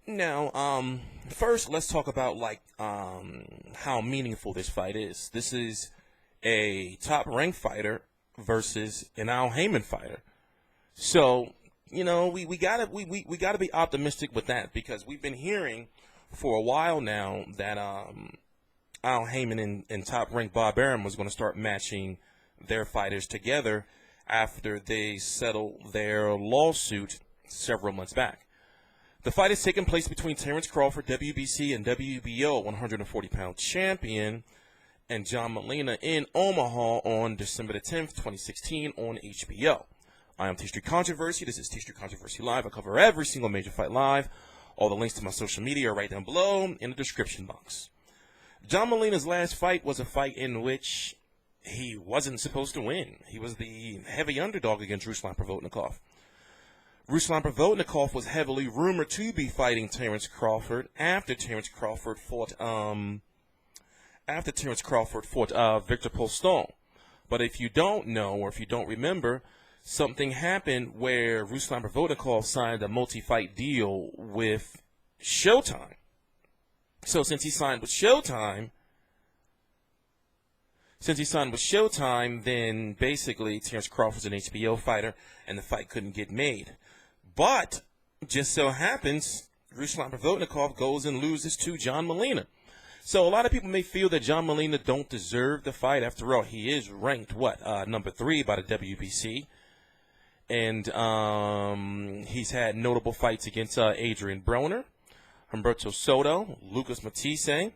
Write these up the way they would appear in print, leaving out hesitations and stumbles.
Now, first let's talk about how meaningful this fight is. This is a top-ranked fighter versus an Al Haymon fighter. So, we gotta be optimistic with that because we've been hearing for a while now that Al Haymon and top-ranked Bob Arum was going to start matching their fighters together after they settled their lawsuit several months back. The fight is taking place between Terence Crawford, WBC and WBO 140-pound champion, and John Molina in Omaha on December the 10th, 2016 on HBO. I am TstreeT Controversy. This is TstreeT Controversy Live. I cover every single major fight live. All the links to my social media are right down below in the description box. John Molina's last fight was a fight in which he wasn't supposed to win. He was the heavy underdog against Ruslan Provodnikov. Ruslan Provodnikov was heavily rumored to be fighting Terence Crawford after Terence Crawford fought Victor Postol. But if you don't know or if you don't remember, something happened where Ruslan Provodnikov signed a multi-fight deal with Showtime. So since he signed with Showtime, then basically Terence Crawford's an HBO fighter and the fight couldn't get made. But just so happens, Ruslan Provodnikov goes and loses to John Molina. So a lot of people may feel that John Molina don't deserve the fight. After all, he is ranked, number 3 by the WBC. And he's had notable fights against Adrian Broner, Humberto Soto, Lucas Matisse,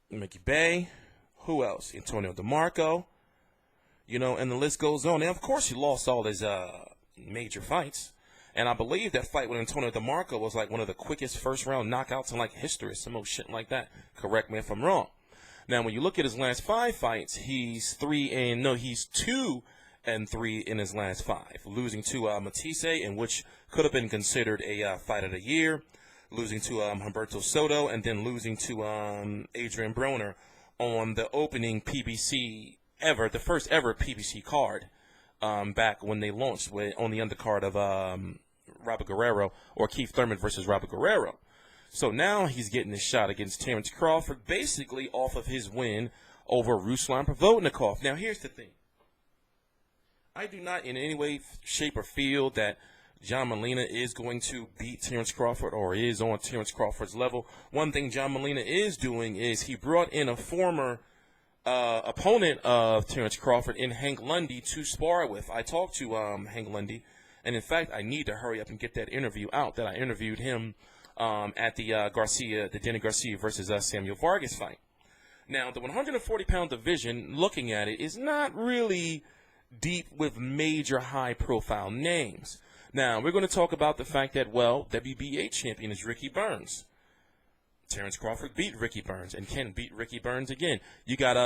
Mickey Bay, who else? Antonio DeMarco. And the list goes on. And, of course, he lost all his major fights. And I believe that fight with Antonio DeMarco was like one of the quickest first-round knockouts in, history, some old shit like that. Correct me if I'm wrong. Now, when you look at his last 5 fights, he's 2-3 in his last 5. Losing to Matisse, in which could have been considered a fight of the year. Losing to Humberto Soto, and then losing to Adrian Broner on the opening PBC ever, the first ever PBC card, back when they launched on the undercard of Robert Guerrero, or Keith Thurman versus Robert Guerrero. So now he's getting his shot against Terence Crawford, basically off of his win over Ruslan Provodnikov. Now here's the thing. I do not in any way, shape, or feel that John Molina is going to beat Terence Crawford or is on Terence Crawford's level. One thing John Molina is doing is he brought in a former opponent of Terence Crawford in Hank Lundy to spar with. I talked to Hank Lundy, and in fact, I need to hurry up and get that interview out that I interviewed him at the Danny Garcia versus Samuel Vargas fight. Now, the 140-pound division, looking at it, is not really deep with major high-profile names. Now, we're going to talk about the fact that, WBA champion is Ricky Burns. Terence Crawford beat Ricky Burns and can beat Ricky Burns again. You got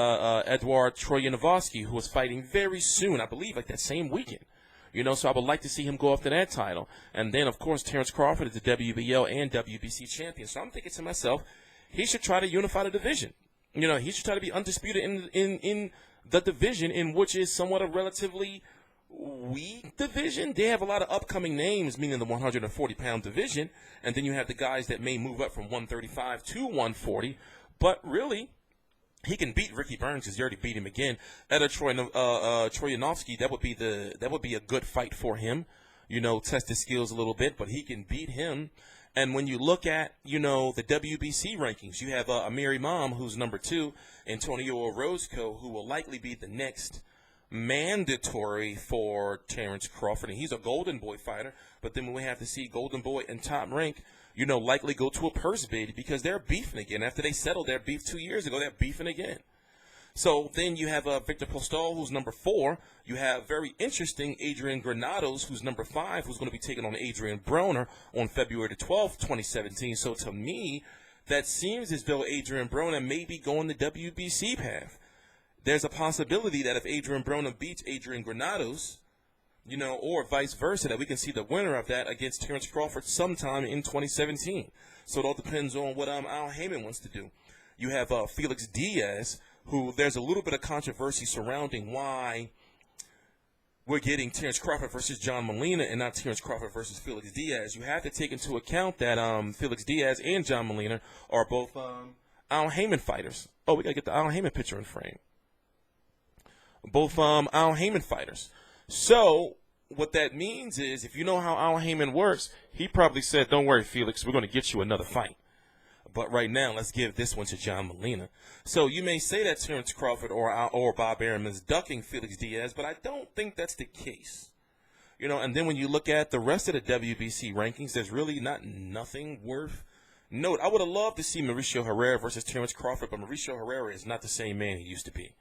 Edward Troyanovsky, who is fighting very soon, I believe, that same weekend. So I would like to see him go after that title. And then, of course, Terence Crawford is the WBO and WBC champion. So I'm thinking to myself, he should try to unify the division. He should try to be undisputed in the division, in which is somewhat a relatively weak division. They have a lot of upcoming names, meaning the 140-pound division, and then you have the guys that may move up from 135 to 140. But really, he can beat Ricky Burns because he already beat him again. Edward Troyanovsky, that would be a good fight for him. Test his skills a little bit, but he can beat him. And when you look at, the WBC rankings, you have Amir Imam, who's number 2, Antonio Orozco, who will likely be the next mandatory for Terence Crawford, and he's a Golden Boy fighter. But then we have to see Golden Boy and Top Rank, likely go to a purse bid because they're beefing again. After they settled their beef 2 years ago, they're beefing again. So then you have Victor Postol, who's number 4. You have very interesting Adrian Granados, who's number 5, who's going to be taking on Adrian Broner on February the 12th, 2017. So to me, that seems as though Adrian Broner may be going the WBC path. There's a possibility that if Adrian Broner beats Adrian Granados, or vice versa, that we can see the winner of that against Terence Crawford sometime in 2017. So it all depends on what Al Haymon wants to do. You have Felix Diaz, who there's a little bit of controversy surrounding why we're getting Terence Crawford versus John Molina and not Terence Crawford versus Felix Diaz. You have to take into account that Felix Diaz and John Molina are both Al Haymon fighters. Oh, we got to get the Al Haymon picture in frame. Both Al Haymon fighters. So what that means is, if you know how Al Haymon works, he probably said, don't worry, Felix, we're going to get you another fight. But right now, let's give this one to John Molina. So you may say that Terence Crawford or Bob Arum is ducking Felix Diaz, but I don't think that's the case. You know, and then when you look at the rest of the WBC rankings, there's really nothing worth note. I would have loved to see Mauricio Herrera versus Terence Crawford, but Mauricio Herrera is not the same man he used to be.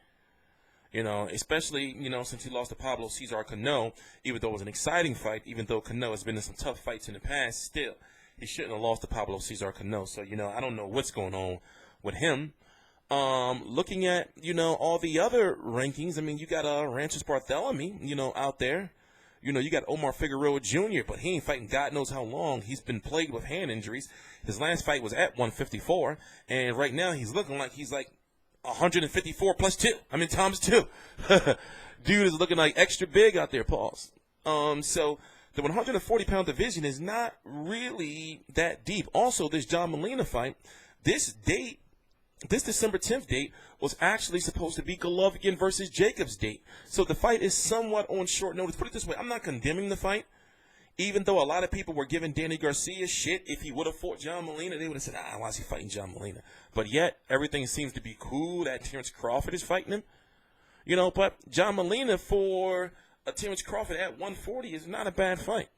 You know, especially, you know, since he lost to Pablo Cesar Cano, even though it was an exciting fight, even though Cano has been in some tough fights in the past, still, he shouldn't have lost to Pablo Cesar Cano. So, you know, I don't know what's going on with him. Looking at, you know, all the other rankings, I mean, you got Ranches Barthélemy, you know, out there. You know, you got Omar Figueroa Jr., but he ain't fighting God knows how long. He's been plagued with hand injuries. His last fight was at 154, and right now he's looking like he's like 154 plus 2. I mean, times 2. Dude is looking like extra big out there, pause. So the 140-pound division is not really that deep. Also, this John Molina fight, this December 10th date was actually supposed to be Golovkin versus Jacobs date. So the fight is somewhat on short notice. Put it this way, I'm not condemning the fight. Even though a lot of people were giving Danny Garcia shit, if he would have fought John Molina, they would have said, why is he fighting John Molina? But yet, everything seems to be cool that Terence Crawford is fighting him. You know, but John Molina for Terence Crawford at 140 is not a bad fight.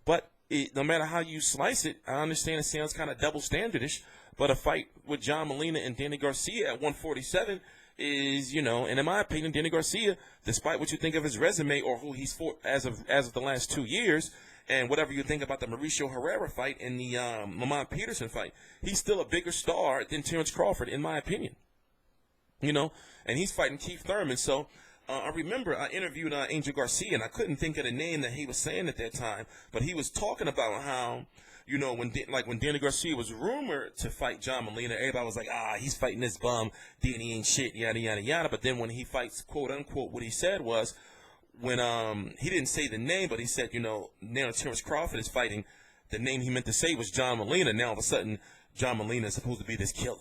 But no matter how you slice it, I understand it sounds kind of double standardish, but a fight with John Molina and Danny Garcia at 147 is, you know, and in my opinion, Danny Garcia, despite what you think of his resume or who he's fought as of the last 2 years, and whatever you think about the Mauricio Herrera fight and the Lamont Peterson fight, he's still a bigger star than Terence Crawford, in my opinion. You know, and he's fighting Keith Thurman. So I remember I interviewed Angel Garcia, and I couldn't think of the name that he was saying at that time, but he was talking about how, you know, when Danny Garcia was rumored to fight John Molina, everybody was like, he's fighting this bum, Danny ain't shit, yada, yada, yada. But then when he fights, quote, unquote, what he said was, when he didn't say the name, but he said, you know, now Terence Crawford is fighting, the name he meant to say was John Molina. Now all of a sudden, John Molina is supposed to be this killer.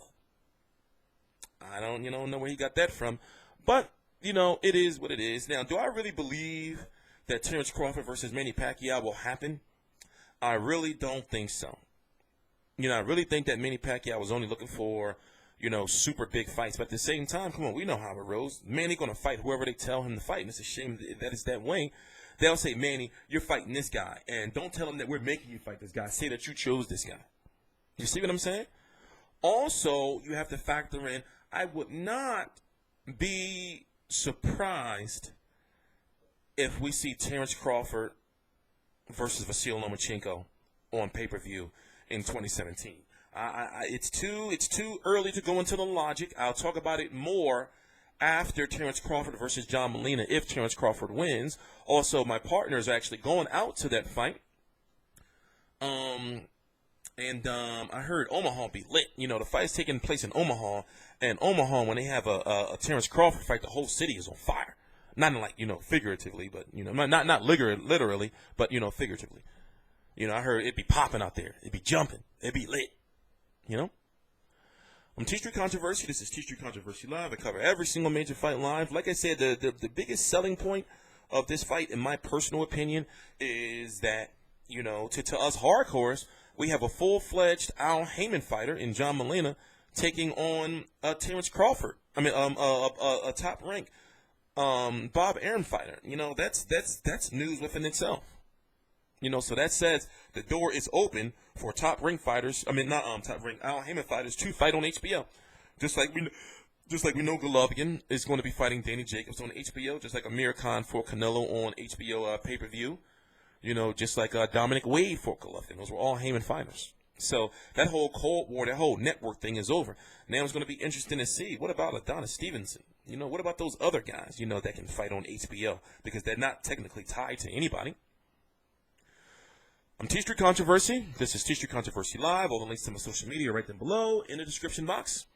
I don't, you know where he got that from. But, you know, it is what it is. Now, do I really believe that Terence Crawford versus Manny Pacquiao will happen? I really don't think so. You know, I really think that Manny Pacquiao was only looking for, you know, super big fights. But at the same time, come on, we know how it rolls. Manny going to fight whoever they tell him to fight, and it's a shame that it's that way. They'll say, Manny, you're fighting this guy, and don't tell him that we're making you fight this guy. Say that you chose this guy. You see what I'm saying? Also, you have to factor in, I would not be surprised if we see Terence Crawford versus Vasyl Lomachenko on pay-per-view in 2017. It's too early to go into the logic. I'll talk about it more after Terence Crawford versus John Molina if Terence Crawford wins. Also, my partner is actually going out to that fight. I heard Omaha be lit. You know, the fight's taking place in Omaha, and Omaha, when they have a Terence Crawford fight, the whole city is on fire. Not like, you know, figuratively, but, you know, not literally, but, you know, figuratively. You know, I heard it'd be popping out there. It'd be jumping. It'd be lit. You know? I'm TstreeT Controversy. This is TstreeT Controversy Live. I cover every single major fight live. Like I said, the biggest selling point of this fight, in my personal opinion, is that, you know, to us hardcores, we have a full-fledged Al Haymon fighter in John Molina taking on Terence Crawford. I mean, a top-ranked Bob Arum fighter. You know, that's news within itself. You know, so that says the door is open for top-ranked fighters. I mean, not top-ranked Al Haymon fighters to fight on HBO. Just like we know Golovkin is going to be fighting Danny Jacobs on HBO. Just like Amir Khan for Canelo on HBO pay-per-view. You know, just like Dominic Wade for Golovkin. Those were all Haymon fighters. So that whole Cold War, that whole network thing is over. Now it's going to be interesting to see, what about Adonis Stevenson? You know, what about those other guys, you know, that can fight on HBO? Because they're not technically tied to anybody. I'm TstreeT Controversy. This is TstreeT Controversy Live. All the links to my social media are right down below in the description box.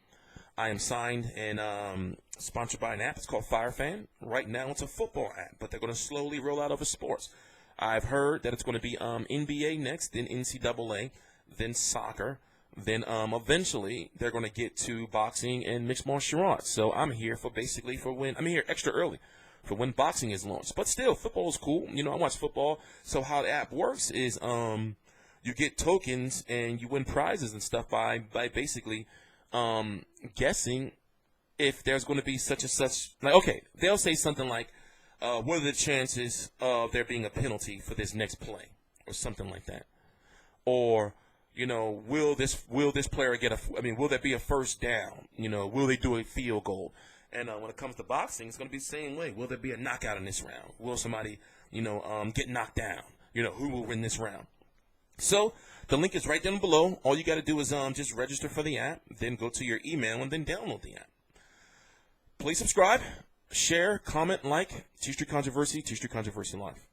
I am signed and sponsored by an app. It's called FireFan. Right now, it's a football app, but they're going to slowly roll out other sports. I've heard that it's going to be NBA next, then NCAA, then soccer, then eventually they're going to get to boxing and mixed martial arts. So I'm here I'm here extra early for when boxing is launched. But still, football is cool. You know, I watch football. So how the app works is you get tokens and you win prizes and stuff by basically guessing if there's going to be such and such. Like, okay, they'll say something like, what are the chances of there being a penalty for this next play, or something like that, or you know, will this player get will there be a first down? You know, will they do a field goal? And when it comes to boxing, it's going to be the same way. Will there be a knockout in this round? Will somebody, get knocked down? You know, who will win this round? So the link is right down below. All you got to do is just register for the app, then go to your email, and then download the app. Please subscribe, share, comment, like. TstreeT Controversy, TstreeT Controversy Live.